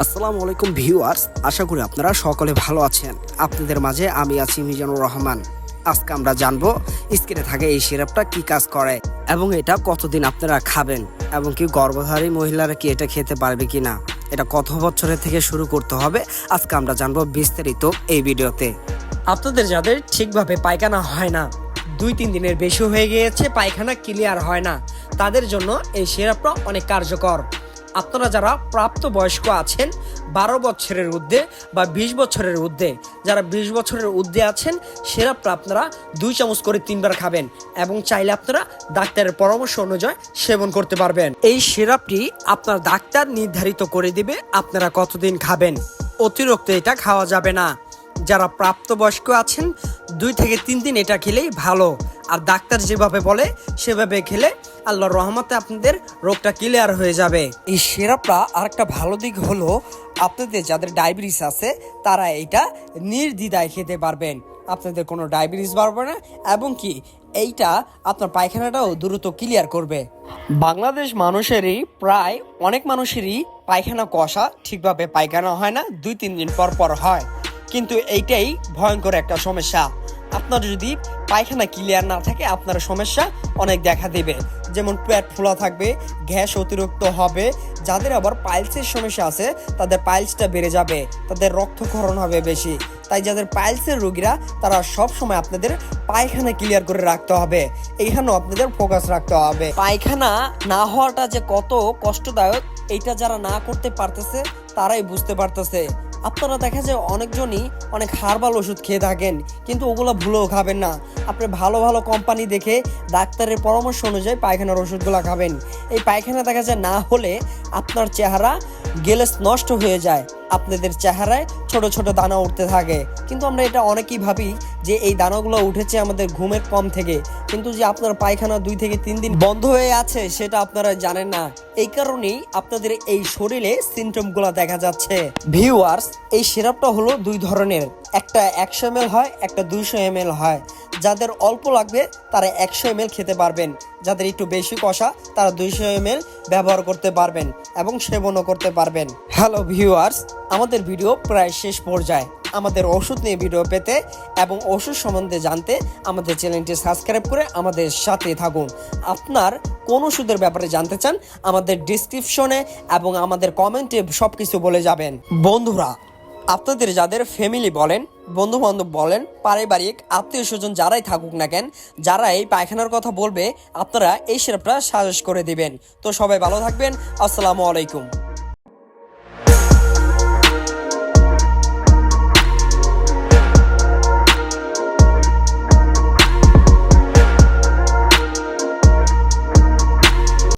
আসসালামু আলাইকুম ভিউয়ার্স, আশা করি আপনারা সকলে ভালো আছেন। আপনাদের মাঝে আমি আছি মিজানুর রহমান। আজকে আমরা জানবো স্ক্রিনে থাকে এই সিরাপটা কি কাজ করে এবং এটা কতদিন আপনারা খাবেন এবং কি গর্ভধারী মহিলারা কি এটা খেতে পারবে কিনা, এটা কত বছরের থেকে শুরু করতে হবে, আজকে আমরা জানবো বিস্তারিত এই ভিডিওতে। আপনাদের যাদের ঠিকভাবে পায়খানা হয় না, 2-3 দিনের বেশি হয়ে গিয়েছে, পায়খানা ক্লিয়ার হয় না, তাদের জন্য এই সিরাপটা অনেক কার্যকর। আপনারা যারা প্রাপ্তবয়স্ক আছেন 12 বছরের ঊর্ধ্বে বা 20 বছরের ঊর্ধ্বে, যারা 20 বছরের ঊর্ধ্বে আছেন, সিরাপটা আপনারা 2 চামচ করে 3 বার খাবেন এবং চাইলে আপনারা ডাক্তারের পরামর্শ অনুযায়ী সেবন করতে পারবেন। এই সিরাপটি আপনার ডাক্তার নির্ধারিত করে দিবে আপনারা কতদিন খাবেন। অতিরিক্ত এটা খাওয়া যাবে না। যারা প্রাপ্তবয়স্ক আছেন 2 থেকে 3 দিন এটা খেলেই ভালো, আর ডাক্তার যেভাবে বলে সেভাবে খেলে আল্লাহর রহমতে আপনাদের রোগটা ক্লিয়ার হয়ে যাবে। এই সিরাপটা আরেকটা ভালো দিক হলো, আপনাদের যাদের ডায়াবেটিস আছে তারা এটা নির্দ্বিধায় খেতে পারবেন, আপনাদের কোনো ডায়াবেটিস বাড়বে না এবং কি এইটা আপনার পায়খানাটাও দ্রুত ক্লিয়ার করবে। বাংলাদেশ মানুষেরই প্রায় অনেক মানুষেরই পায়খানা কষা, ঠিকভাবে পায়খানা হয় না, 2-3 দিন পর পর হয়, কিন্তু এইটাই ভয়ঙ্কর একটা সমস্যা। আপনার যদি পায়খানা ক্লিয়ার না থাকে আপনার সমস্যা অনেক দেখা দেবে, যেমন পেট ফোলা থাকবে, গ্যাস অতিরিক্ত হবে, যাদের আবার পাইলসের সমস্যা আছে তাদের পাইলসটা বেড়ে যাবে, তাদের রক্তক্ষরণ হবে বেশি। তাই যাদের পাইলসের রোগীরা তারা সব সময় আপনাদের পায়খানা ক্লিয়ার করে রাখতে হবে, এইখানেও আপনাদের ফোকাস রাখতে হবে। পায়খানা না হওয়াটা যে কত কষ্টদায়ক এইটা যারা না করতে পারতেছে তারাই বুঝতে পারতেছে। আপনারা দেখা যায় অনেকজনই অনেক হার্বাল ওষুধ খেয়ে থাকেন, কিন্তু ওগুলো ভুলেও খাবেন না। আপনি ভালো ভালো কোম্পানি দেখে ডাক্তারের পরামর্শ অনুযায়ী পায়খানার ওষুধগুলো খাবেন। এই পায়খানা দেখা যায় না হলে আপনার চেহারা গেলেস নষ্ট হয়ে যায়, আপনাদের চেহারায় ছোট ছোট দানা উঠতে থাকে, কিন্তু আমরা এটা অনেকেই ভাবি যে এই দানাগুলো উঠেছে আমাদের ঘুমের কম থেকে, কিন্তু যে আপনার পায়খানা 2 থেকে 3 দিন বন্ধ হয়ে আছে সেটা আপনারা জানেন না। এই কারণেই আপনাদের এই শরীরে সিমটমগুলো দেখা যাচ্ছে। ভিউয়ার্স, এই সিরাপটা হলো 2 ধরনের, একটা 100 ml হয়, একটা 200 ml হয়। যাদের অল্প লাগবে তারা 100 ml খেতে পারবেন, যাদের একটু বেশি কষা তারা 200 ml ব্যবহার করতে পারবেন এবং সেবনও করতে পারবেন। হ্যালো ভিউয়ার্স, আমাদের ভিডিও প্রায় শেষ পর্যায়ে। আমাদের ওষুধ নিয়ে ভিডিও পেতে এবং ওষুধ সম্বন্ধে জানতে আমাদের চ্যানেলটি সাবস্ক্রাইব করে আমাদের সাথে থাকুন। আপনার কোন ওষুধের ব্যাপারে জানতে চান আমাদের ডিসক্রিপশনে এবং আমাদের কমেন্টে সব কিছু বলে যাবেন। বন্ধুরা, আপনাদের যাদের ফ্যামিলি বলেন, বন্ধু বান্ধব বলেন, পারিবারিক আত্মীয় স্বজন যারাই থাকুক না কেন, যারা এই পায়খানার কথা বলবে আপনারা এই সিরাপটা সাজেস্ট করে দিবেন। তো সবাই ভালো থাকবেন। আসসালামু আলাইকুম।